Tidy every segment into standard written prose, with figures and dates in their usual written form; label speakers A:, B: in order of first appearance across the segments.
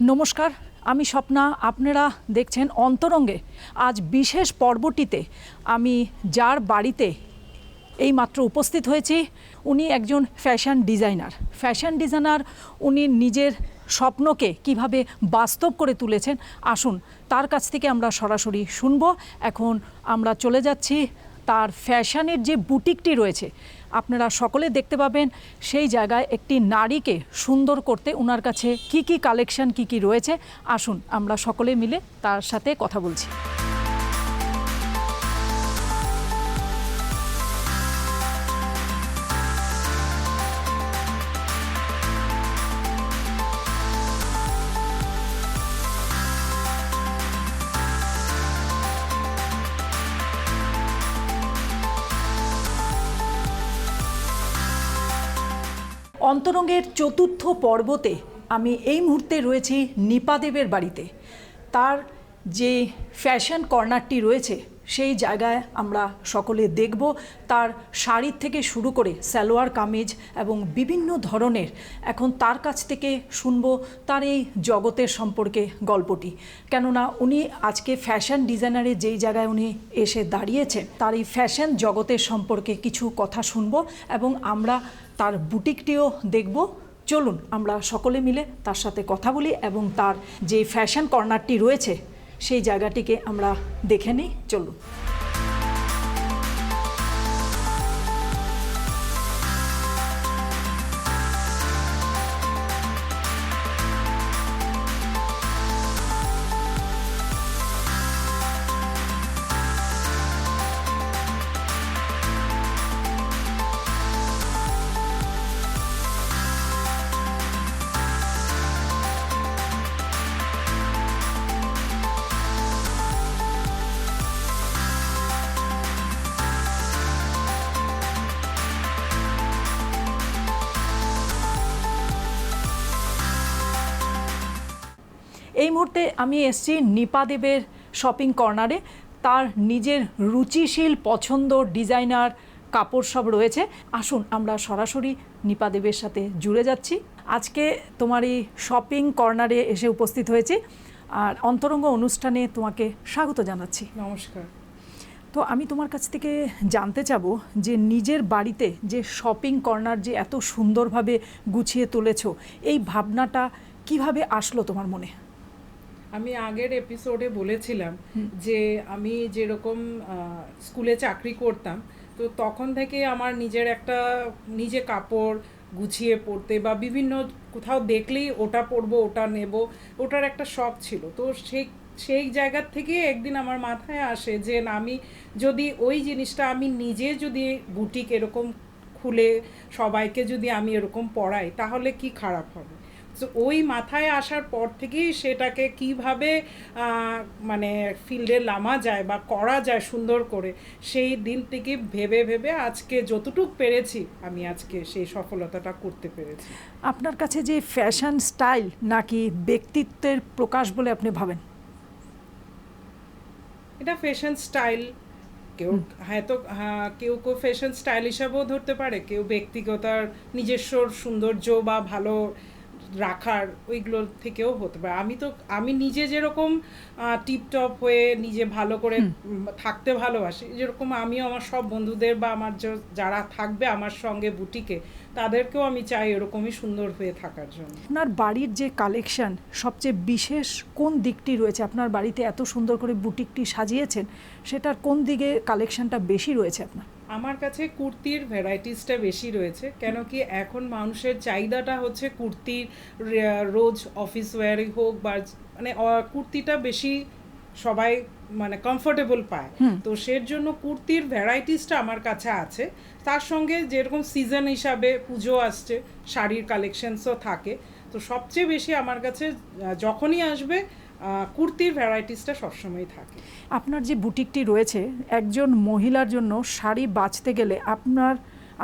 A: নমস্কার, আমি স্বপ্না। আপনারা দেখছেন অন্তরঙ্গে। আজ বিশেষ পর্বটিতে আমি যার বাড়িতে এইমাত্র উপস্থিত হয়েছি, উনি একজন ফ্যাশন ডিজাইনার। উনি নিজের স্বপ্নকে কিভাবে বাস্তব করে তুলেছেন, আসুন তার কাছ থেকে আমরা সরাসরি শুনব। এখন আমরা চলে যাচ্ছি তার ফ্যাশনের যে বুটিকটি রয়েছে, আপনারা সকলে দেখতে পাবেন সেই জায়গায় একটি নারীকে সুন্দর করতে ওনার কাছে কি কালেকশন কি রয়েছে। আসুন আমরা সকলে মিলে তার সাথে কথা বলছি। অন্তরঙ্গের চতুর্থ পর্বতে আমি এই মুহূর্তে রয়েছি নিপাদেবের বাড়িতে। তার যে ফ্যাশন কর্নারটি রয়েছে সেই জায়গায় আমরা সকলে দেখব তার শাড়ির থেকে শুরু করে সালোয়ার কামিজ এবং বিভিন্ন ধরনের। এখন তার কাছ থেকে শুনবো তার এই জগতের সম্পর্কে গল্পটি, কেননা উনি আজকে ফ্যাশন ডিজাইনারের যেই জায়গায় উনি এসে দাঁড়িয়েছেন তার এই ফ্যাশন জগতের সম্পর্কে কিছু কথা শুনবো এবং আমরা তার বুটিকটিও দেখব। চলুন আমরা সকলে মিলে তার সাথে কথা বলি এবং তার যে ফ্যাশন কর্নারটি রয়েছে সেই জায়গাটিকে আমরা দেখে নিই। চলুন। এই মুহূর্তে আমি এসেছি নিপাদেবের শপিং কর্নারে। তার নিজের রুচিশীল পছন্দ ডিজাইনার কাপড় সব রয়েছে। আসুন আমরা সরাসরি নিপাদেবের সাথে জুড়ে যাচ্ছি। আজকে তোমার এই শপিং কর্নারে এসে উপস্থিত হয়েছি আর অন্তরঙ্গ অনুষ্ঠানে তোমাকে স্বাগত জানাচ্ছি।
B: নমস্কার।
A: তো আমি তোমার কাছ থেকে জানতে চাবো যে নিজের বাড়িতে যে শপিং কর্নার যে এত সুন্দরভাবে গুছিয়ে তুলেছো, এই ভাবনাটা কিভাবে আসলো তোমার মনে?
B: আমি আগের এপিসোডে বলেছিলাম যে আমি যেরকম স্কুলে চাকরি করতাম, তো তখন থেকে আমার নিজে কাপড় গুছিয়ে পরতে বা বিভিন্ন কোথাও দেখলেই ওটা পরবো, ওটা নেব, ওটার একটা শখ ছিল। তো সেই জায়গার থেকে একদিন আমার মাথায় আসে যে আমি যদি ওই জিনিসটা আমি নিজে যদি বুটিক এরকম খুলে সবাইকে যদি আমি এরকম পরাই তাহলে কি খারাপ হবে। তো ওই মাথায় আসার পর থেকেই সেটাকে কিভাবে মানে ফিল্ডে নামা যায় বা করা যায় সুন্দর করে, সেই দিন থেকে ভেবে ভেবে আজকে যতটুকু পেরেছি আমি আজকে সেই সফলতাটা করতে পেরেছি।
A: আপনার কাছে যে ফ্যাশন স্টাইল নাকি ব্যক্তিত্বের প্রকাশ বলে আপনি ভাবেন?
B: এটা ফ্যাশন স্টাইল। কেউ হয়তো কেউ ফ্যাশন স্টাইল হিসাবেও ধরতে পারে, কেউ ব্যক্তিগতার নিজস্ব সৌন্দর্য বা ভালো রাখার ওইগুলোর থেকেও হতে পারে। আমি নিজে যেরকম টিপটপ হয়ে নিজে ভালো করে থাকতে ভালোবাসি, যেরকম আমিও আমার সব বন্ধুদের বা আমার যারা থাকবে আমার সঙ্গে বুটিকে তাদেরকেও আমি চাই এরকমই সুন্দর হয়ে থাকার জন্য।
A: আপনার বাড়ির যে কালেকশন সবচেয়ে বিশেষ কোন দিকটি রয়েছে? আপনার বাড়িতে এত সুন্দর করে বুটিকটি সাজিয়েছেন, সেটার কোন দিকে কালেকশনটা বেশি রয়েছে আপনার?
B: আমার কাছে কুর্তির ভ্যারাইটিসটা বেশি রয়েছে, কেন কি এখন মানুষের চাহিদাটা হচ্ছে কুর্তির, রোজ অফিস ওয়্যারে হোক বা মানে কুর্তিটা বেশি সবাই মানে কমফোর্টেবল পায়। তো সের জন্য কুর্তির ভ্যারাইটিসটা আমার কাছে আছে। তার সঙ্গে যেরকম সিজন হিসাবে পুজো আসছে, শাড়ির কালেকশনসও থাকে। তো সবচেয়ে বেশি আমার কাছে যখনই আসবে কুর্তির ভ্যারাইটিসটা সবসময় থাকে।
A: আপনার যে বুটিকটি রয়েছে, একজন মহিলার জন্য শাড়ি বাছতে গেলে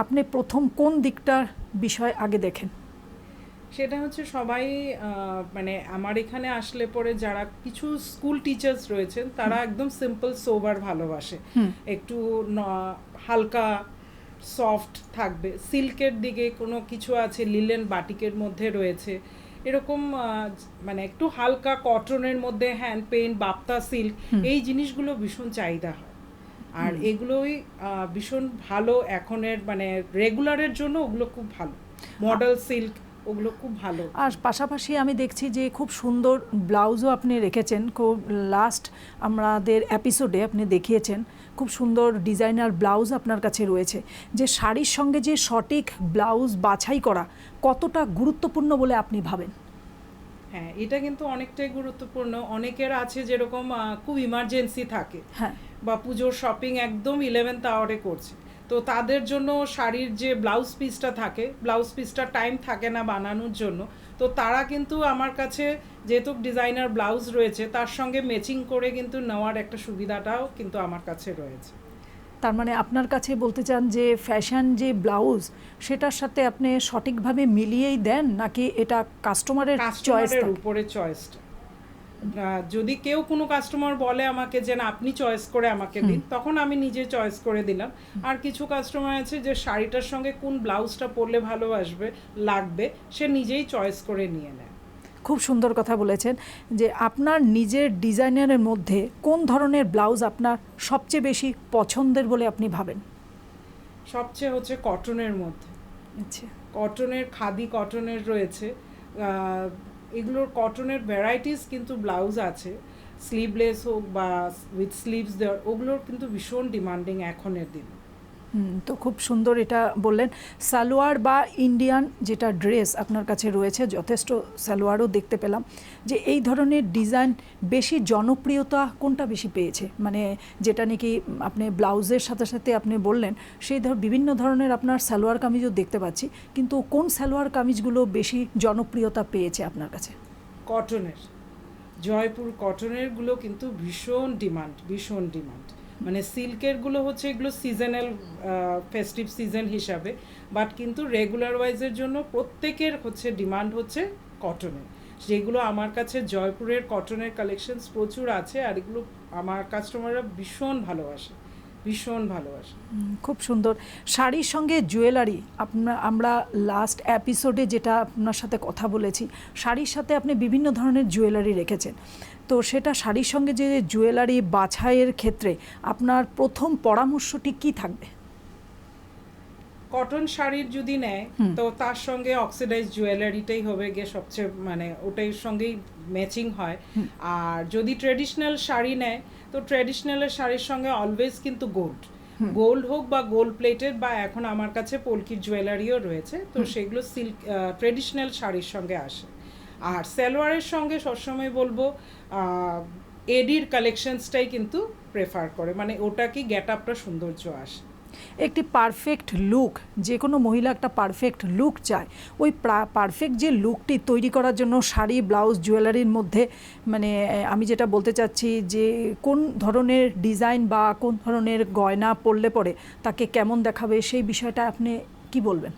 A: আপনি প্রথম কোন দিকটার বিষয় আগে দেখেন?
B: সেটা হচ্ছে সবাই মানে আমার এখানে আসলে পরে যারা কিছু স্কুল টিচার্স রয়েছেন তারা একদম সিম্পল সোবার ভালোবাসে, একটু হালকা সফট থাকবে, সিল্কের দিকে কোনো কিছু আছে, লিলেন বাটিকের মধ্যে রয়েছে, এরকম মানে একটু হালকা কটনের মধ্যে হ্যান্ড পেইন্ট, বাপ্তা সিল্ক, এই জিনিসগুলো ভীষণ চাহিদা হয়। আর এগুলোই ভীষণ ভালো এখনের, মানে রেগুলারের জন্য ওগুলো খুব ভালো। মডেল সিল্ক ওগুলো খুব ভালো।
A: আর পাশাপাশি আমি দেখছি যে খুব সুন্দর ব্লাউজও আপনি রেখেছেন। খুব লাস্ট আমাদের এপিসোডে আপনি দেখিয়েছেন খুব সুন্দর ডিজাইনার ব্লাউজ আপনার কাছে রয়েছে। যে শাড়ির সঙ্গে যে সঠিক ব্লাউজ বাছাই করা কতটা গুরুত্বপূর্ণ বলে আপনি ভাবেন?
B: হ্যাঁ, এটা কিন্তু অনেকটাই গুরুত্বপূর্ণ। অনেকের আছে যেরকম খুব ইমার্জেন্সি থাকে,
A: হ্যাঁ,
B: বা পুজোর শপিং একদম 11th আওয়ারে করছে, তো তাদের জন্য শাড়ির যে ব্লাউজ পিসটা থাকে, ব্লাউজ পিসটা টাইম থাকে না বানানোর জন্য, তো তারা কিন্তু আমার কাছে যেহেতু ডিজাইনার ব্লাউজ রয়েছে তার সঙ্গে ম্যাচিং করে কিন্তু নেওয়ার একটা সুবিধাটাও কিন্তু আমার কাছে রয়েছে।
A: তার মানে আপনার কাছে বলতে চান যে ফ্যাশন যে ব্লাউজ সেটার সাথে আপনি সঠিকভাবে মিলিয়েই দেন, নাকি এটা কাস্টমারের চয়েস?
B: কাস্টমারের উপরে চয়েসটা, যদি কেউ কোনো কাস্টমার বলে আমাকে যে না আপনি চয়েস করে আমাকে দিন, তখন আমি নিজে চয়েস করে দিলাম। আর কিছু কাস্টমার আছে যে শাড়িটার সঙ্গে কোন ব্লাউজটা পরলে ভালোবাসবে লাগবে, সে নিজেই চয়েস করে নিয়ে নেয়।
A: খুব সুন্দর কথা বলেছেন যে আপনার নিজের ডিজাইনারের মধ্যে কোন ধরনের ব্লাউজ আপনার সবচেয়ে বেশি পছন্দের বলে আপনি ভাবেন?
B: সবচেয়ে হচ্ছে কটনের মধ্যে,
A: আচ্ছা,
B: কটনের, খাদি কটনের রয়েছে, এগুলোর কটনের ভ্যারাইটিস কিন্তু ব্লাউজ আছে, স্লিভলেস হোক বা উইথ স্লিভস দেওয়ার, ওগুলোর কিন্তু ভীষণ ডিমান্ডিং এখনের দিনে।
A: তো খুব সুন্দর এটা বললেন। সালোয়ার বা ইন্ডিয়ান যেটা ড্রেস আপনার কাছে রয়েছে, যথেষ্ট সালোয়ারও দেখতে পেলাম, যে এই ধরনের ডিজাইন বেশি জনপ্রিয়তা কোনটা বেশি পেয়েছে? মানে যেটা নাকি আপনি ব্লাউজের সাথে সাথে আপনি বললেন সেই বিভিন্ন ধরনের আপনার সালোয়ার কামিজও দেখতে পাচ্ছি, কিন্তু কোন সালোয়ার কামিজগুলো বেশি জনপ্রিয়তা পেয়েছে আপনার কাছে?
B: কটনের, জয়পুর কটনেরগুলো কিন্তু ভীষণ ডিমান্ড, ভীষণ ডিমান্ড। মানে সিল্কেরগুলো হচ্ছে এগুলো সিজনাল, ফেস্টিভ সিজন হিসাবে, বাট কিন্তু রেগুলার ওয়াইজের জন্য প্রত্যেকের হচ্ছে ডিমান্ড হচ্ছে কটনের, যেগুলো আমার কাছে জয়পুরের কটনের কালেকশনস প্রচুর আছে, আর এগুলো আমার কাস্টমাররা ভীষণ ভালোবাসে, ভীষণ ভালোবাসে।
A: খুব সুন্দর। শাড়ির সঙ্গে জুয়েলারি, আমরা লাস্ট এপিসোডে যেটা আপনার সাথে কথা বলেছি, শাড়ির সাথে আপনি বিভিন্ন ধরনের জুয়েলারি রেখেছেন, তো সেটা শাড়ির সঙ্গে যে জুয়েলারি বাছাইয়ের ক্ষেত্রে আপনার প্রথম পরামর্শটি কি থাকবে?
B: কটন শাড়ির যদি নেয় তো তার সঙ্গে অক্সিডাইজ জুয়েলারিটাই হবে গিয়ে সবচেয়ে, মানে ওটার সঙ্গেই ম্যাচিং হয়। আর যদি ট্রেডিশনাল শাড়ি নেয় তো ট্রেডিশনালের শাড়ির সঙ্গে অলওয়েজ কিন্তু গোল্ড হোক বা গোল্ড প্লেটেড, বা এখন আমার কাছে পলকির জুয়েলারিও রয়েছে, তো সেগুলো সিল্ক ট্রেডিশনাল শাড়ির সঙ্গে আসে। আর সালোয়ারের সঙ্গে সবসময় বলবো এডির কালেকশনসটাই কিন্তু প্রেফার করে, মানে ওটা কি গেট আপটা সৌন্দর্য আসে।
A: একটি পারফেক্ট লুক, যে কোনো মহিলা একটা পারফেক্ট লুক চায়, ওই পারফেক্ট যে লুকটি তৈরি করার জন্য শাড়ি, ব্লাউজ, জুয়েলারির মধ্যে মানে আমি যেটা বলতে চাচ্ছি যে কোন ধরনের ডিজাইন বা কোন ধরনের গয়না পরলে পরে তাকে কেমন দেখাবে, সেই বিষয়টা আপনি কি বলবেন?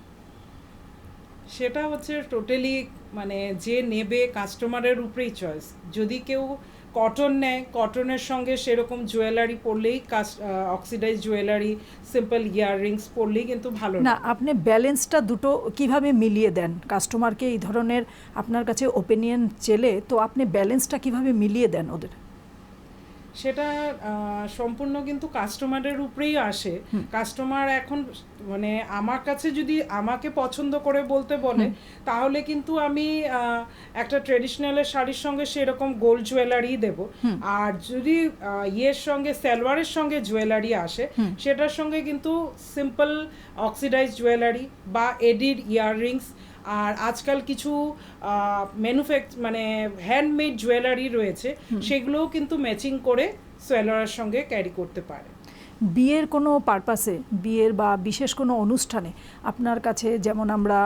B: সেটা হচ্ছে টোটালি মানে যে নেবে কাস্টমারের উপরেই চয়েস। যদি কেউ কটন নেয়, কটনের সঙ্গে সেরকম জুয়েলারি পরলেই, অক্সিডাইজ জুয়েলারি, সিম্পল ইয়াররিংস পরলেই কিন্তু ভালো
A: না, আপনি ব্যালেন্সটা দুটো কিভাবে মিলিয়ে দেন কাস্টমারকে? এই ধরনের আপনার কাছে ওপিনিয়ন চেলে, তো আপনি ব্যালেন্সটা কিভাবে মিলিয়ে দেন ওদের?
B: সেটা সম্পূর্ণ কিন্তু কাস্টমারের উপরেই আসে। কাস্টমার এখন মানে আমার কাছে যদি আমাকে পছন্দ করে বলতে বলে, তাহলে কিন্তু আমি একটা ট্রেডিশনালের শাড়ির সঙ্গে সেরকম গোল্ড জুয়েলারি দেব। আর যদি ইয়ের সঙ্গে সালোয়ারের সঙ্গে জুয়েলারি আসে, সেটার সঙ্গে কিন্তু সিম্পল অক্সিডাইজ জুয়েলারি বা এডির ইয়াররিংস, আর আজকাল কিছু মানে হ্যান্ডমেড জুয়েলারি রয়েছে, সেগুলোও কিন্তু ম্যাচিং করে সালোয়ারের সঙ্গে ক্যারি করতে পারে।
A: বিয়ের কোনো পারপাসে, বিয়ের বা বিশেষ কোনো অনুষ্ঠানে আপনার কাছে, যেমন আমরা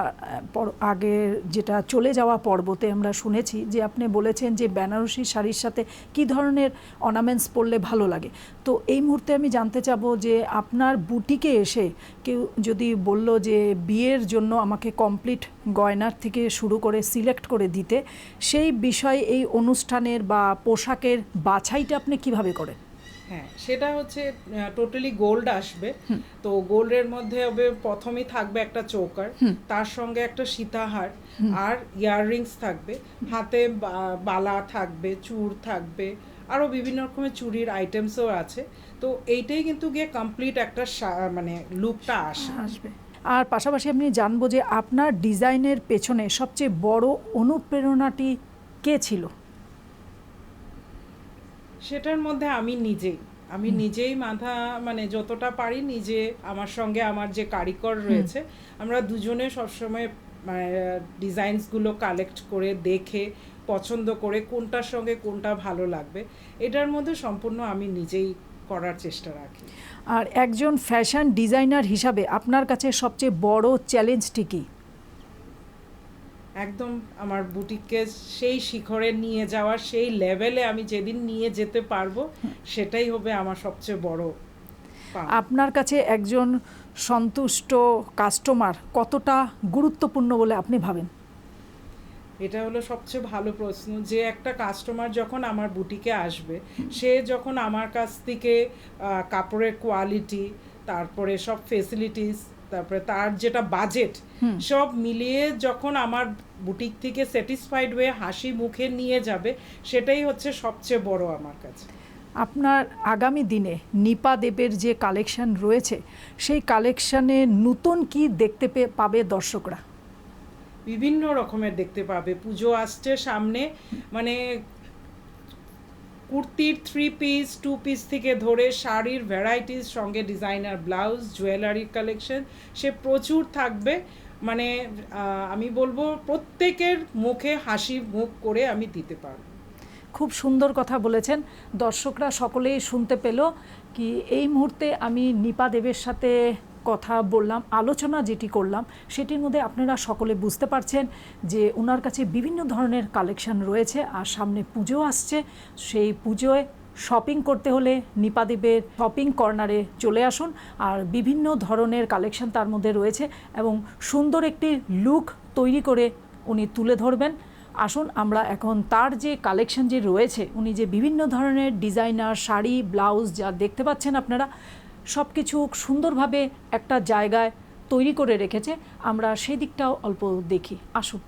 A: আগের যেটা চলে যাওয়া পর্বতে আমরা শুনেছি যে আপনি বলেছেন যে বেনারসি শাড়ির সাথে কী ধরনের অর্নামেন্টস পরলে ভালো লাগে, তো এই মুহূর্তে আমি জানতে চাবো যে আপনার বুটিকে এসে কেউ যদি বলল যে বিয়ের জন্য আমাকে কমপ্লিট গয়নার থেকে শুরু করে সিলেক্ট করে দিতে, সেই বিষয়ে এই অনুষ্ঠানের বা পোশাকের বাছাইটা আপনি কিভাবে করেন?
B: হ্যাঁ, সেটা হচ্ছে টোটালি গোল্ড আসবে। তো গোল্ডের মধ্যে হবে প্রথমেই থাকবে একটা চৌকার, তার সঙ্গে একটা সীতাহার আর ইয়াররিংস থাকবে, হাতে বালা থাকবে, চূড় থাকবে, আরও বিভিন্ন রকমের চুড়ির আইটেমসও আছে। তো এইটাই কিন্তু গিয়ে কমপ্লিট একটা মানে লুকটা আসবে।
A: আর পাশাপাশি আমি জানবো যে আপনার ডিজাইনের পেছনে সবচেয়ে বড় অনুপ্রেরণাটি কে ছিল?
B: সেটার মধ্যে আমি নিজেই মাথা মানে যতটা পারি নিজে, আমার সঙ্গে আমার যে কারিগর রয়েছে, আমরা দুজনে সবসময় ডিজাইনসগুলো কালেক্ট করে দেখে পছন্দ করে কোনটার সঙ্গে কোনটা ভালো লাগবে, এটার মধ্যে সম্পূর্ণ আমি নিজেই করার চেষ্টা রাখি।
A: আর একজন ফ্যাশন ডিজাইনার হিসাবে আপনার কাছে সবচেয়ে বড় চ্যালেঞ্জটি কী?
B: একদম আমার বুটিককে সেই শিখরে নিয়ে যাওয়া, সেই লেভেলে আমি যেদিন নিয়ে যেতে পারবো, সেটাই হবে আমার সবচেয়ে বড় পাওয়া।
A: আপনার কাছে একজন সন্তুষ্ট কাস্টমার কতটা গুরুত্বপূর্ণ বলে আপনি ভাবেন?
B: এটা হলো সবচেয়ে ভালো প্রশ্ন, যে একটা কাস্টমার যখন আমার বুটিকে আসবে, সে যখন আমার কাছ থেকে কাপড়ের কোয়ালিটি, তারপরে সব ফেসিলিটিস, তারপরে তার যেটা বাজেট, সব মিলিয়ে যখন আমার বুটিক থেকে স্যাটিসফাইড হয়ে হাসি মুখে নিয়ে যাবে, সেটাই হচ্ছে সবচেয়ে বড় আমার কাছে।
A: আপনার আগামী দিনে নিপা দেবের যে কালেকশন রয়েছে, সেই কালেকশানে নতুন কি দেখতে পাবে দর্শকরা?
B: বিভিন্ন রকমের দেখতে পাবে। পুজো আসছে সামনে, মানে কুর্তির 3 পিস 2 পিস থেকে ধরে শাড়ির ভ্যারাইটিস, সঙ্গে ডিজাইনার ব্লাউজ, জুয়েলারির কালেকশন, সে প্রচুর থাকবে। মানে আমি বলবো প্রত্যেকের মুখে হাসি মুখ করে আমি দিতে পারবো।
A: খুব সুন্দর কথা বলেছেন। দর্শকরা সকলেই শুনতে পেল কি এই মুহূর্তে আমি নিপা দেবের সাথে কথা বললাম, আলোচনা যেটি করলাম, সেটির মধ্যে আপনারা সকলে বুঝতে পারছেন যে ওনার কাছে বিভিন্ন ধরনের কালেকশন রয়েছে। আর সামনে পুজো আসছে, সেই পুজোয় শপিং করতে হলে নিপা দেবের শপিং কর্নারে চলে আসুন। আর বিভিন্ন ধরনের কালেকশন তার মধ্যে রয়েছে এবং সুন্দর একটি লুক তৈরি করে উনি তুলে ধরবেন। আসুন আমরা এখন তার যে কালেকশন যে রয়েছে, উনি যে বিভিন্ন ধরনের ডিজাইনার শাড়ি, ব্লাউজ যা দেখতে পাচ্ছেন আপনারা, সব কিছু সুন্দরভাবে একটা জায়গায় তৈরি করে রেখেছে, আমরা সেই দিকটাও অল্প দেখি। আসুন।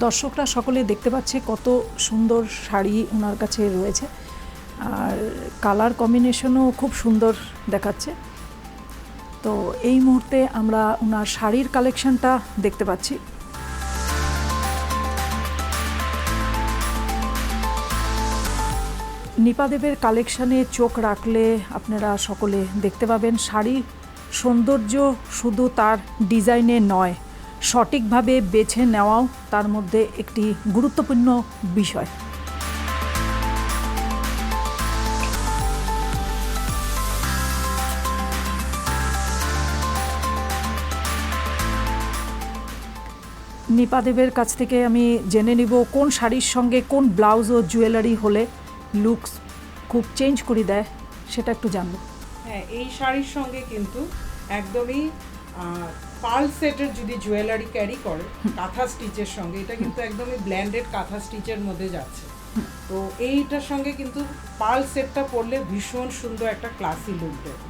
A: দর্শকরা সকলে দেখতে পাচ্ছে কত সুন্দর শাড়ি ওনার কাছে রয়েছে, আর কালার কম্বিনেশনও খুব সুন্দর দেখাচ্ছে। তো এই মুহূর্তে আমরা ওনার শাড়ির কালেকশনটা দেখতে পাচ্ছি। নিপা দেবের কালেকশানে চোখ রাখলে আপনারা সকলে দেখতে পাবেন শাড়ির সৌন্দর্য শুধু তার ডিজাইনে নয়, সঠিকভাবে বেছে নেওয়াও তার মধ্যে একটি গুরুত্বপূর্ণ বিষয়। নিপা দেবের কাছ থেকে আমি জেনে নিব কোন শাড়ির সঙ্গে কোন ব্লাউজ ও জুয়েলারি হলে লুকস খুব চেঞ্জ করে দেয়, সেটা একটু জানবো।
B: হ্যাঁ, এই শাড়ির সঙ্গে কিন্তু একদমই পার্ল সেটের যদি জুয়েলারি ক্যারি করে কাঁথা স্টিচের সঙ্গে, এটা কিন্তু একদমই ব্ল্যান্ডেড কাঁথা স্টিচের মধ্যে যাচ্ছে। তো এইটার সঙ্গে কিন্তু পার্ল সেটটা পরলে ভীষণ সুন্দর একটা ক্লাসি লুক দেবে।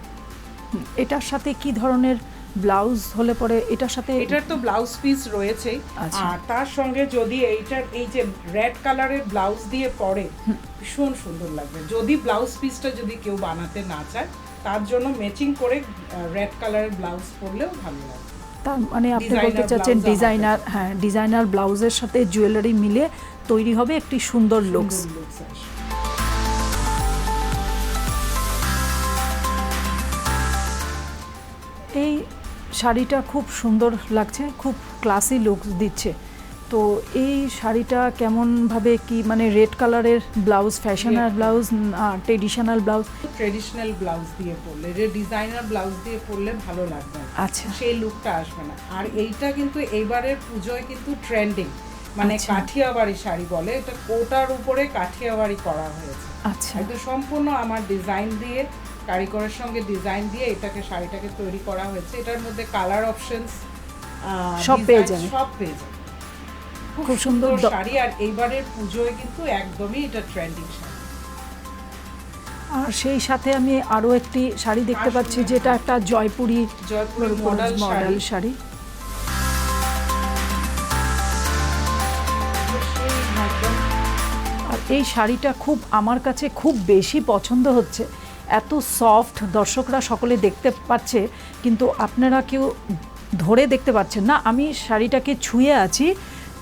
A: এটার সাথে কি ধরনের ব্লাউজ হলে পরে এটার সাথে?
B: এটার তো ব্লাউজ পিস রয়েছেই, আর তার সঙ্গে যদি এইটার এই যে রেড কালারের ব্লাউজ দিয়ে পরে ভীষণ সুন্দর লাগবে। যদি ব্লাউজ পিসটা যদি কেউ বানাতে না চায়, তার জন্য ম্যাচিং করে রেড কালারের ব্লাউজ পরলেও ভালো লাগবে।
A: তার মানে আপনি বলতে চাচ্ছেন ডিজাইনার, হ্যাঁ, ডিজাইনার ব্লাউজের সাথে জুয়েলারি মিলে তৈরি হবে একটি সুন্দর লুকস। এই শাড়িটা খুব সুন্দর লাগছে, খুব ক্লাসি লুক দিচ্ছে। তো এই শাড়িটা কেমনভাবে কি, মানে রেড কালারের blouse, fashionable blouse, traditional blouse?
B: Traditional blouse দিয়ে পরলে, ডিজাইনার ব্লাউজ দিয়ে পরলে ভালো লাগবে,
A: আচ্ছা,
B: সেই লুকটা আসবে না। আর এইটা কিন্তু এইবারের পুজোয় কিন্তু ট্রেন্ডিং, মানে কাঠিয়াবাড়ি শাড়ি বলে, এটা কোটার উপরে কাঠিয়াবাড়ি করা হয়েছে।
A: আচ্ছা,
B: একদম সম্পূর্ণ আমার ডিজাইন দিয়ে, কারিগরের সঙ্গে ডিজাইন দিয়ে এটাকে শাড়িটাকে তৈরি করা হয়েছে। এটার মধ্যে কালার অপশনস
A: সব পেয়ে যাবে,
B: খুব সুন্দর শাড়ি। আর এইবারের পুজোয় কিন্তু একদমই এটা ট্রেন্ডিং শাড়ি।
A: আর সেই সাথে আমি আরও একটি শাড়ি দেখতে পাচ্ছি, যেটা একটা জয়পুরি মডেল শাড়ি। আর এই শাড়িটা খুব আমার কাছে খুব বেশি পছন্দ হচ্ছে, এত সফট, দর্শকরা সকলে দেখতে পাচ্ছে কিন্তু আপনারা কেউ ধরে দেখতে পাচ্ছেন না। আমি শাড়িটাকে ছুঁয়ে আছি,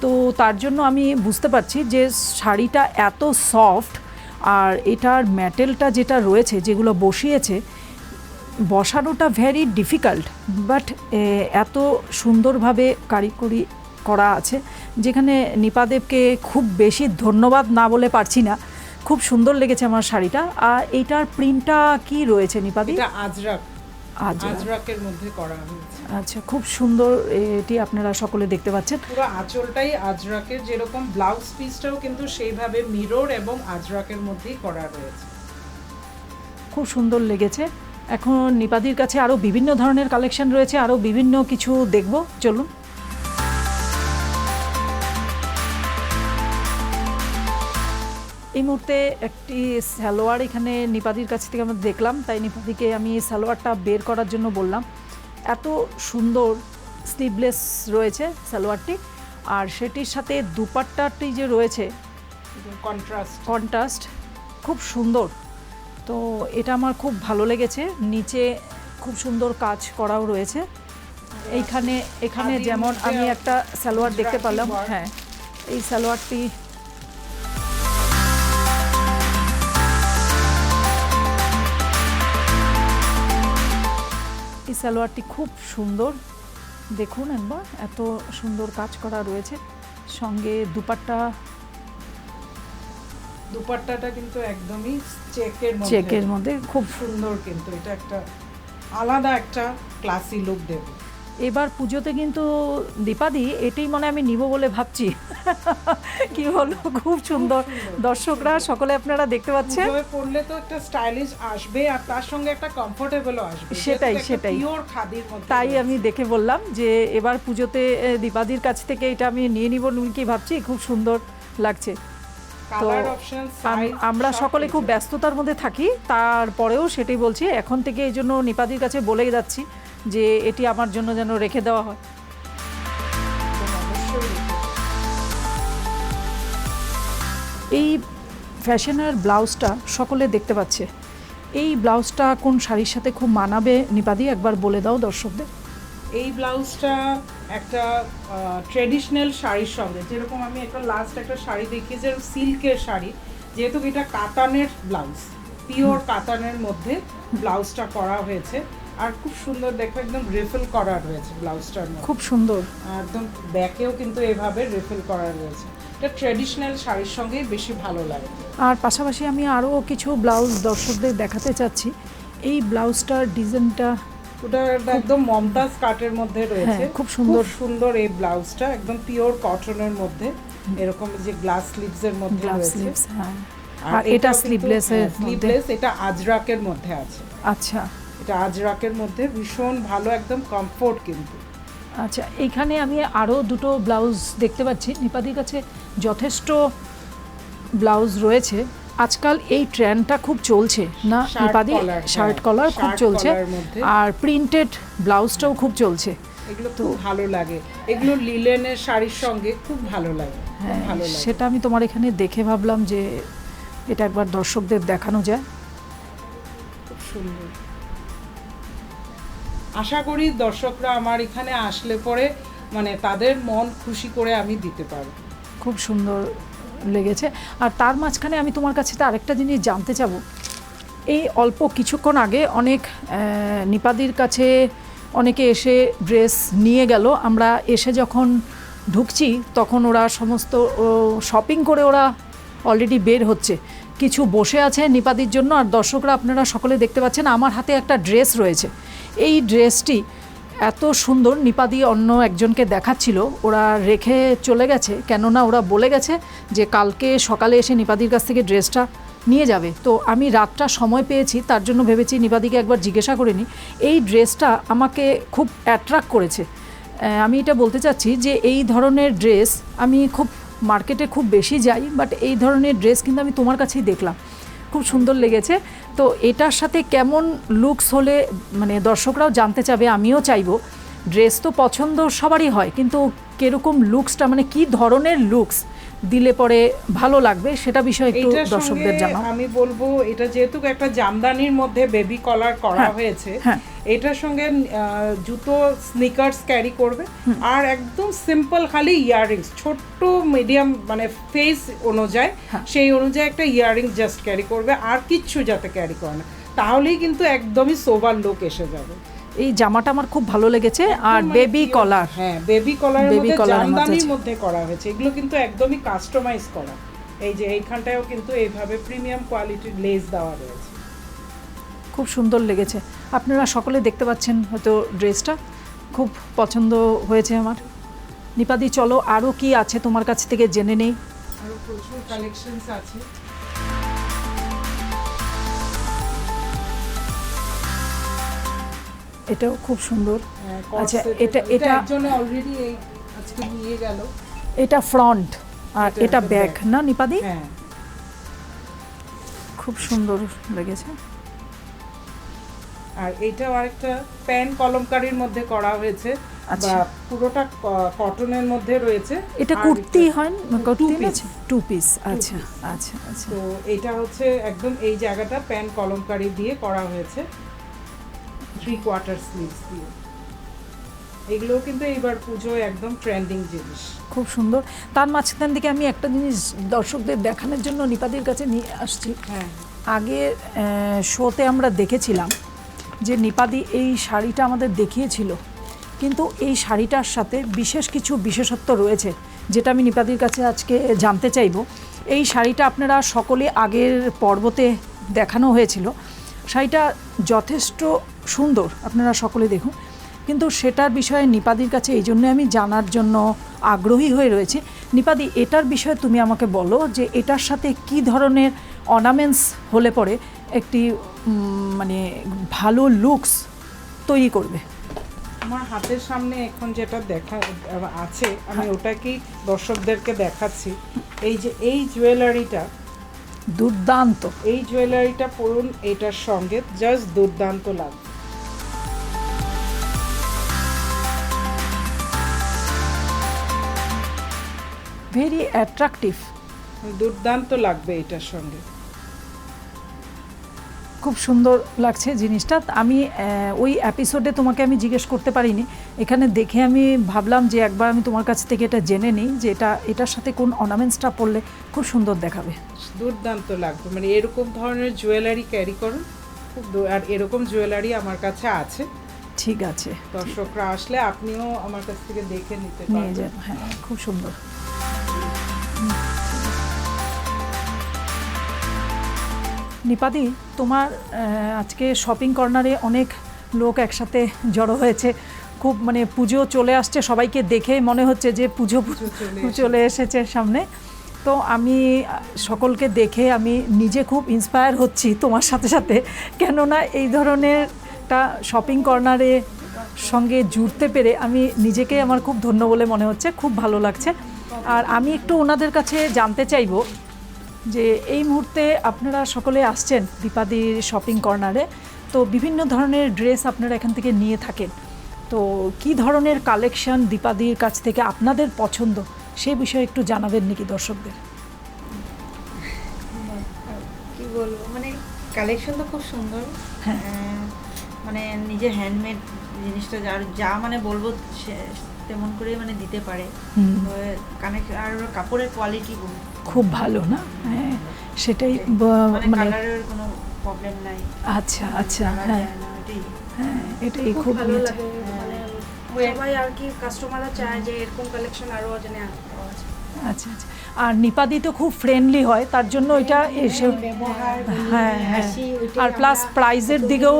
A: তো তার জন্য আমি বুঝতে পারছি যে শাড়িটা এত সফট। আর এটার ম্যাটেরিয়ালটা যেটা রয়েছে, যেগুলো বসানোটা ভেরি ডিফিকাল্ট, বাট এত সুন্দরভাবে কারিগরি করা আছে, যেখানে নিপাদেবকে খুব বেশি ধন্যবাদ না বলে পারছি না। খুব সুন্দর লেগেছে আমার শাড়িটা। আর এইটার প্রিন্টটা কি রয়েছে নিপাদি?
B: এটা আজরাকের মধ্যে করা হয়েছে।
A: আচ্ছা, খুব সুন্দর, এটি আপনারা সকলে দেখতে পাচ্ছেন।
B: পুরো আঁচলটাই আজরাকের, যেরকম ব্লাউজ পিসটাও কিন্তু সেইভাবে মিরর এবং আজরাকের মধ্যেই করা রয়েছে।
A: খুব সুন্দর লেগেছে। এখন নিপাদির কাছে আরও বিভিন্ন ধরনের কালেকশন রয়েছে, আরও বিভিন্ন কিছু দেখব, চলুন। এই মুহূর্তে একটি সালোয়ার এখানে নিপাদির কাছ থেকে আমরা দেখলাম, তাই নিপাদিকে আমি সালোয়ারটা বের করার জন্য বললাম। এত সুন্দর স্লিভলেস রয়েছে সালোয়ারটি, আর সেটির সাথে দুপাট্টাটি যে রয়েছে কন্ট্রাস্ট খুব সুন্দর। তো এটা আমার খুব ভালো লেগেছে। নিচে খুব সুন্দর কাজ করাও রয়েছে। এখানে যেমন আমি একটা সালোয়ার দেখতে পারলাম, হ্যাঁ, এই সালোয়ারটি খুব সুন্দর। দেখুন একবার, এত সুন্দর কাজ করা রয়েছে। সঙ্গে
B: দুপাট্টাটা কিন্তু একদমই চেকের মধ্যে
A: খুব
B: সুন্দর, কিন্তু এটা একটা আলাদা একটা ক্লাসি লুক দেবে।
A: এবার পুজোতে কিন্তু দীপাদি এটাই মনে আমি নিব বলে ভাবছি। কি হলো, খুব সুন্দর। দর্শকরা সকলে আপনারা দেখতে পাচ্ছেন,
B: পরলে তো একটা স্টাইলিশ আসবে, আর তার সঙ্গে একটা কমফোর্টেবলও আসবে।
A: সেটাই
B: পিওর খাদির মধ্যে।
A: তাই আমি দেখে বললাম যে এবার পুজোতে দীপাদির কাছ থেকে এটা আমি নিয়ে নিব কি ভাবছি। খুব সুন্দর লাগছে। তো আমরা সকলে খুব ব্যস্ততার মধ্যে থাকি, তারপরেও সেটাই বলছি, এখন থেকে এই জন্য নিপাদির কাছে বলেই যাচ্ছি যে এটি আমার জন্য যেন রেখে দেওয়া হয়। এই ফ্যাশনের ব্লাউজটা সকলে দেখতে পাচ্ছে। এই ব্লাউজটা কোন শাড়ির সাথে খুব মানাবে নিপাদি, একবার বলে দাও দর্শকদের।
B: এই ব্লাউজটা একটা ট্রেডিশনাল শাড়ির সঙ্গে, যেরকম আমি একটা একটা শাড়ি দেখিয়েছি, যে সিল্কের শাড়ি, যেহেতু এটা কাতানের ব্লাউজ, পিওর কাতানের মধ্যে ব্লাউজটা করা হয়েছে। আর খুব সুন্দর, দেখো একদম রিফিল করা রয়েছে ব্লাউজটার মধ্যে,
A: খুব সুন্দর।
B: একদম ব্যাকেও কিন্তু এভাবে রিফিল করা রয়েছে। এটা ট্রেডিশনাল শাড়ির সঙ্গে বেশি ভালো লাগে।
A: আর পাশাপাশি আমি আরও কিছু ব্লাউজ দর্শকদের দেখাতে চাচ্ছি। এই ব্লাউজটার ডিজাইনটা
B: ওটা একদম মমতাজ কাটের মধ্যে রয়েছে।
A: খুব সুন্দর
B: সুন্দর এই ব্লাউজটা, একদম পিওর কটনের মধ্যে, এরকম যে গ্লাস স্লিভসের মধ্যে রয়েছে।
A: আর এটা স্লিভলেস,
B: এটা আজরাকের মধ্যে আছে।
A: আচ্ছা,
B: এটা আজরাকের মধ্যে ভীষণ ভালো, একদম কমফোর্ট কিন্তু।
A: আচ্ছা, এইখানে আমি আরও দুটো ব্লাউজ দেখতে পাচ্ছি। নিপাদির কাছে যথেষ্ট ব্লাউজ রয়েছে। আজকাল এই ট্রেন্ডটা খুব চলছে না নিপাদি, শার্ট কলার খুব চলছে, আর প্রিন্টেড ব্লাউজটাও খুব চলছে।
B: এগুলো খুব ভালো লাগে, এগুলো লিলেনের শাড়ির সঙ্গে খুব ভালো লাগে।
A: হ্যাঁ, সেটা আমি তোমার এখানে দেখে ভাবলাম যে এটা একবার দর্শকদের দেখানো যায়।
B: খুব সুন্দর। আশা করি দর্শকরা আমার এখানে আসলে পরে মানে তাদের মন খুশি করে আমি দিতে পারব।
A: খুব সুন্দর লেগেছে। আর তার মাঝখানে আমি তোমার কাছে আরেকটা জিনিস জানতে চাবো। এই অল্প কিছুক্ষণ আগে অনেক নিপাদির কাছে অনেকে এসে ড্রেস নিয়ে গেল। আমরা এসে যখন ঢুকছি তখন ওরা সমস্ত শপিং করে ওরা অলরেডি বের হচ্ছে। কিছু বসে আছে নিপাদির জন্য। আর দর্শকরা আপনারা সকলে দেখতে পাচ্ছেন আমার হাতে একটা ড্রেস রয়েছে। এই ড্রেসটি এত সুন্দর, নিপাদি অন্য একজনকে দেখাচ্ছিল, ওরা রেখে চলে গেছে, কেননা ওরা বলে গেছে যে কালকে সকালে এসে নিপাদির কাছ থেকে ড্রেসটা নিয়ে যাবে। তো আমি রাতটা সময় পেয়েছি, তার জন্য ভেবেছি নিপাদিকে একবার জিজ্ঞাসা করে নিই। এই ড্রেসটা আমাকে খুব অ্যাট্রাক্ট করেছে। আমি এটা বলতে চাচ্ছি যে এই ধরনের ড্রেস আমি খুব মার্কেটে খুব বেশি যাই, বাট এই ধরনের ড্রেস কিন্তু আমি তোমার কাছেই দেখলাম। খুব সুন্দর লেগেছে। তো এটার সাথে কেমন লুকস হলে মানে দর্শকরাও জানতে চাবে, আমিও চাইবো। ড্রেস তো পছন্দ সবারই হয়, কিন্তু কীরকম লুকসটা মানে কি ধরনের লুকস দিলে পরে ভালো লাগবে সেটা বিষয়ে একটু
B: এটার
A: দর্শকদের
B: সঙ্গে
A: জানাও।
B: আমি বলবো এটা যেহেতু একটা জামদানির মধ্যে বেবি কলার করা
A: হ্যাঁ,
B: হয়েছে,
A: হ্যাঁ।
B: এটার সঙ্গে জুতো স্নিকার্স ক্যারি করবে, আর একদম সিম্পল খালি ইয়াররিংস, ছোট্ট মিডিয়াম মানে ফেস অনুযায়ী সেই অনুযায়ী একটা ইয়াররিংস জাস্ট ক্যারি করবে, আর কিচ্ছু যাতে ক্যারি করে না, তাহলেই কিন্তু একদমই সোবার লুক এসে যাবে।
A: এই জামাটা আমার খুব ভালো লেগেছে। আর বেবি কলার,
B: হ্যাঁ বেবি কলারের
A: Baby
B: মধ্যে
A: collar এর মধ্যে
B: জামদানির
A: আছে।
B: মধ্যে করা হয়েছে, এগুলো কিন্তু একদমই কাস্টমাইজ করা। এই যে এইখানটায়ও কিন্তু এইভাবে প্রিমিয়াম কোয়ালিটির লেস দেওয়া রয়েছে।
A: খুব সুন্দর লেগেছে। আপনারা সকলে দেখতে পাচ্ছেন হয়তো ড্রেসটা খুব পছন্দ হয়েছে আমার। নিপাদি, চলো আরও কি আছে তোমার কাছ থেকে জেনে নেই।
B: আরো প্রচুর কালেকশনস আছে।
A: এটাও খুব সুন্দর। আচ্ছা, এটা
B: এটা একজনে অলরেডি এই আজকে নিয়ে গেল।
A: এটা ফ্রন্ট আর
B: এটা
A: এটা
B: একটা
A: ব্যাক
B: back।
A: না নিপাদি?
B: হ্যাঁ,
A: খুব সুন্দর লেগেছে।
B: আর এটাও আরেকটা প্যান কলমকারীর মধ্যে করা হয়েছে,
A: আচ্ছা।
B: বা পুরোটা কটনের মধ্যে রয়েছে।
A: এটা
B: আর
A: কুর্তি হয় না? কুর্তি
B: piece।
A: আছে, টু পিস। আচ্ছা আচ্ছা আচ্ছা।
B: তো এটা হচ্ছে একদম এই জায়গাটা প্যান কলমকারী দিয়ে করা হয়েছে, 3/4 স্লিভস দিয়ে। এগুলো কিন্তু এইবার পুজোয় একদম ট্রেন্ডিং জিনিস।
A: খুব সুন্দর। তার মাঝখান থেকে আমি একটা জিনিস দর্শকদের দেখানোর জন্য নিপাদির কাছে নিয়ে আসছি।
B: হ্যাঁ,
A: আগে শোতে আমরা দেখেছিলাম যে নিপাদি এই শাড়িটা আমাদের দেখিয়েছিল, কিন্তু এই শাড়িটার সাথে বিশেষ কিছু বিশেষত্ব রয়েছে যেটা আমি নিপাদির কাছে আজকে জানতে চাইব। এই শাড়িটা আপনারা সকলে আগের পর্বতে দেখানো হয়েছিল, শাড়িটা যথেষ্ট সুন্দর, আপনারা সকলে দেখুন। কিন্তু সেটার বিষয়ে নিপাদির কাছে এই জন্য আমি জানার জন্য আগ্রহী হয়ে রয়েছি। নিপাদি, এটার বিষয়ে তুমি আমাকে বলো যে এটার সাথে কি ধরনের অর্নামেন্টস হলে পরে একটি মানে ভালো লুকস তৈরি করবে।
B: আমার হাতের সামনে এখন যেটা দেখা আছে আমি ওটাকেই দর্শকদেরকে দেখাচ্ছি। এই যে এই জুয়েলারিটা
A: দুর্দান্ত।
B: এই জুয়েলারিটা পরুন, এটার সঙ্গে জাস্ট দুর্দান্ত লাগবে।
A: ভেরি অ্যাট্রাকটিভ,
B: দুর্দান্ত লাগবে এটার সঙ্গে।
A: খুব সুন্দর লাগছে জিনিসটা। আমি ওই এপিসোডে তোমাকে আমি জিজ্ঞেস করতে পারিনি, এখানে দেখে আমি ভাবলাম যে একবার আমি তোমার কাছ থেকে এটা জেনে নিই যে এটার সাথে কোন অর্নামেন্টসটা পরলে খুব সুন্দর দেখাবে।
B: দুর্দান্ত লাগবে, মানে এরকম ধরনের জুয়েলারি ক্যারি করুন আর এরকম জুয়েলারি আমার কাছে আছে।
A: ঠিক আছে,
B: দর্শকরা আসলে আপনিও আমার কাছ থেকে দেখে নিতে
A: নিয়ে
B: পারবেন।
A: যান। হ্যাঁ, খুব সুন্দর। নিপাদি, তোমার আজকে শপিং কর্নারে অনেক লোক একসাথে জড়ো হয়েছে, খুব মানে পুজো চলে আসছে, সবাইকে দেখে মনে হচ্ছে যে পুজো চলে এসেছে সামনে। তো আমি সকলকে দেখে আমি নিজে খুব ইন্সপায়ার হচ্ছি তোমার সাথে সাথে, কেননা এই ধরনের একটা শপিং কর্নারে সঙ্গে জুড়তে পেরে আমি নিজেকে আমার খুব ধন্য বলে মনে হচ্ছে, খুব ভালো লাগছে। আর আমি একটু ওনাদের কাছে জানতে চাইবো যে এই মুহূর্তে আপনারা সকলে আসছেন দীপাদির শপিং কর্নারে, তো বিভিন্ন ধরনের ড্রেস আপনারা এখান থেকে নিয়ে থাকেন, তো কি ধরনের কালেকশন দীপাদির কাছ থেকে আপনাদের পছন্দ সেই বিষয়ে একটু জানাবেন নাকি দর্শকদের?
C: কি বলবো, মানে কালেকশন তো খুব সুন্দর।
A: হ্যাঁ।
C: মানে নিজে হ্যান্ডমেড জিনিসটা যা মানে বলবো তেমন করে মানে দিতে পারে। কানেকশন আর কাপড়ের কোয়ালিটি
A: খুব ভালো না? হ্যাঁ, সেটাই
C: মানে
A: মানে
C: কালারের কোনো প্রবলেম নাই।
A: আচ্ছা আচ্ছা, হ্যাঁ হ্যাঁ, এটাই খুব
D: ভালো
A: ইয়ে।
D: লাগে। মানে সবাই আর কি কাস্টমাররা চায় যে এরকম কালেকশন আরো যেন পাওয়া যায়।
A: আচ্ছা আচ্ছা। আর নিপাদি তো খুব ফ্রেন্ডলি হয়, তার জন্য এটা এসে হ্যাঁ হ্যাঁ, আর প্লাস প্রাইজের দিকেও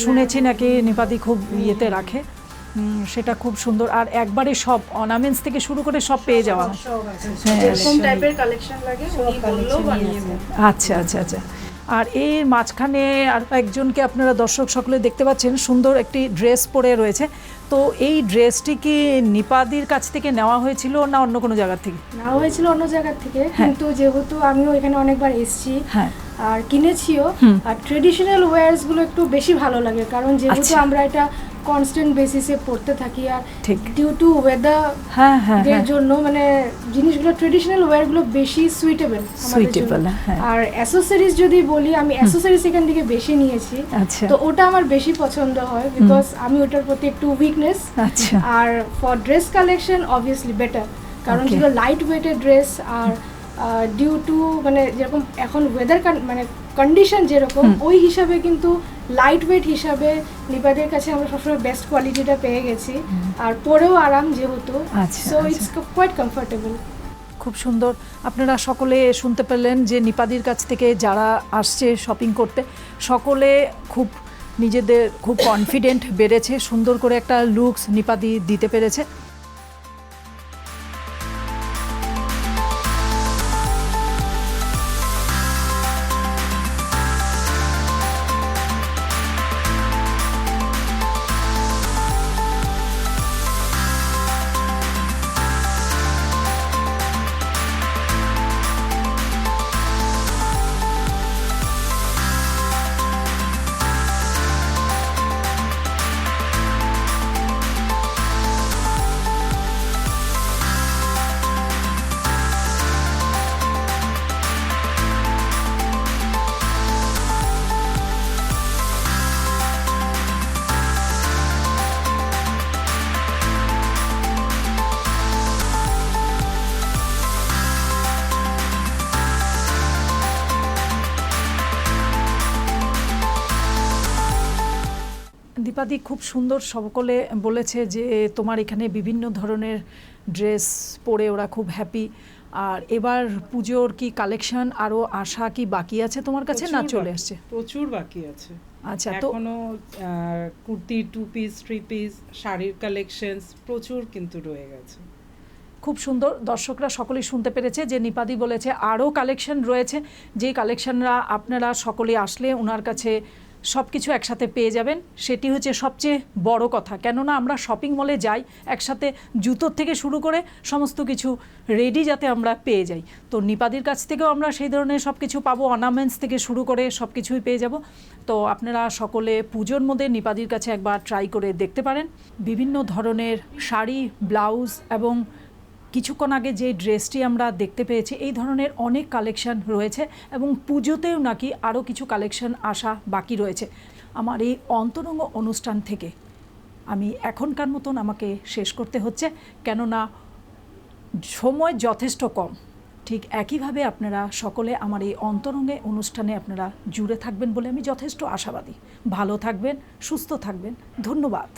A: শুনেছি নাকি নিপাদি খুব ইয়েতে রাখে, সেটা খুব সুন্দর। আর একবারে সব অর্নামেন্টস থেকে শুরু করে সব পেয়ে যাওয়া। হ্যাঁ,
D: এরকম টাইপের কালেকশন লাগে উনি বললেও বানিয়ে দেন।
A: আচ্ছা আচ্ছা আচ্ছা। আর এর মাঝখানে আর একজনকে আপনারা দর্শক সকলে দেখতে পাচ্ছেন, সুন্দর একটি ড্রেস পরে রয়েছে। তো এই ড্রেসটি কি নিপাদির কাছ থেকে নেওয়া হয়েছিল না অন্য কোনো জায়গা থেকে?
D: নেওয়া হয়েছিল অন্য জায়গা থেকে, কিন্তু যেহেতু আমিও এখানে অনেকবার এসেছি,
A: হ্যাঁ,
E: আর কিনেছিও। আর ট্রেডিশনাল ওয়্যারসগুলো একটু বেশি ভালো লাগে, কারণ যেহেতু
A: আচ্ছা।
E: আমরা এটা কনস্ট্যান্ট বেসিসে পড়তে থাকি, আর
A: ঠিক।
E: ডিউ টু ওয়েদার
A: হ্যাঁ হ্যাঁ
E: এর
A: হ্যাঁ,
E: জন্য মানে জিনিসগুলো ট্রেডিশনাল ওয়্যারগুলো বেশি সুইটেবল আমাদের জন্য।
A: সুইটেবল, হ্যাঁ।
E: আর অ্যাসেসরিজ যদি বলি, আমি অ্যাসেসরিজ এখান থেকে বেশি নিয়েছি,
A: আচ্ছা
E: তো ওটা আমার বেশি পছন্দ হয়, বিকজ আমি ওটার প্রতি একটু উইকনেস।
A: আচ্ছা
E: আর for dress collection obviously better, কারণ
A: Okay.
E: যেগুলো লাইট ওয়েটেড ড্রেস, আর ডিউ টু মানে যেরকম এখন ওয়েদার মানে কন্ডিশন যেরকম, ওই হিসাবে কিন্তু লাইট ওয়েট হিসাবে নিপাদের কাছে আমরা সবসময় বেস্ট কোয়ালিটিটা পেয়ে গেছি, আর পরেও আরাম যেহেতু,
A: আচ্ছা,
E: সো
A: আচ্ছা।
E: It's quite comfortable.
A: খুব সুন্দর। আপনারা সকলে শুনতে পেলেন যে নিপাদির কাছ থেকে যারা আসছে শপিং করতে, সকলে খুব নিজেদের খুব কনফিডেন্ট বেড়েছে, সুন্দর করে একটা লুকস নিপাদি দিতে পেরেছে। দীপাদি খুব সুন্দর সকলে বলেছে যে তোমার এখানে বিভিন্ন ধরনের ড্রেস পরে ওরা খুব হ্যাপি। আর এবার পুজোর কি কালেকশন আরও আসা কি বাকি আছে তোমার কাছে, না চলে আসছে?
B: প্রচুর বাকি আছে।
A: আচ্ছা, তো
B: এখনো কুর্তি, 2 পিস 3 পিস, শাড়ির কালেকশনস প্রচুর কিন্তু রয়ে গেছে।
A: খুব সুন্দর। দর্শকরা সকলেই শুনতে পেরেছে যে নিপাদি বলেছে আরও কালেকশন রয়েছে, যে কালেকশনরা আপনারা সকলে আসলে ওনার কাছে সব কিছু একসাথে পেয়ে যাবেন। সেটি হচ্ছে সবচেয়ে বড় কথা, কেননা আমরা শপিং মলে যাই একসাথে জুতোর থেকে শুরু করে সমস্ত কিছু রেডি যাতে আমরা পেয়ে যাই। তো নিপাদির কাছ থেকেও আমরা সেই ধরনের সব কিছু পাবো, অর্নামেন্টস থেকে শুরু করে সব কিছুই পেয়ে যাব। তো আপনারা সকলে পুজোর মধ্যে নিপাদির কাছে একবার ট্রাই করে দেখতে পারেন। বিভিন্ন ধরনের শাড়ি, ব্লাউজ এবং কিছুক্ষণ আগে যে ড্রেসটি আমরা দেখতে পেয়েছি, এই ধরনের অনেক কালেকশন রয়েছে এবং পুজোতেও নাকি আরও কিছু কালেকশন আসা বাকি রয়েছে। আমার এই অন্তরঙ্গ অনুষ্ঠান থেকে আমি এখনকার মতন আমাকে শেষ করতে হচ্ছে, কেননা সময় যথেষ্ট কম। ঠিক একইভাবে আপনারা সকলে আমার এই অন্তরঙ্গে অনুষ্ঠানে আপনারা জুড়ে থাকবেন বলে আমি যথেষ্ট আশাবাদী। ভালো থাকবেন, সুস্থ থাকবেন। ধন্যবাদ।